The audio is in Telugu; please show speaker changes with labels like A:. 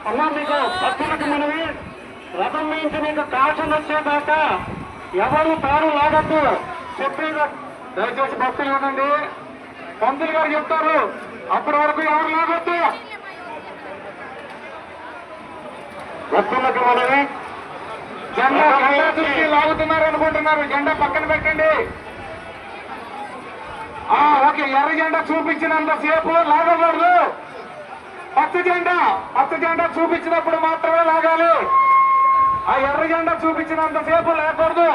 A: అన్నా మీకు భక్తులకు మనవి రథం నుంచి మీకు కాల్షన్ వచ్చేదాకా ఎవరు తాను లాగద్దు చెప్పేది దయచేసి భక్తులు ఉండండి. పంతులు గారు చెప్తారు అప్పటి వరకు ఎవరు లాగొద్దు. భక్తులకు మనవి జెండా చూసి లాగుతున్నారు అనుకుంటున్నారు. జెండా పక్కన పెట్టండి. ఓకే, ఎర్ర జెండా చూపించినంత సేపు లాగకూడదు. పచ్చ జెండా చూపించినప్పుడు మాత్రమే లాగాలి. ఆ ఎర్ర జెండా చూపించినంత సేపు లేకూడదు.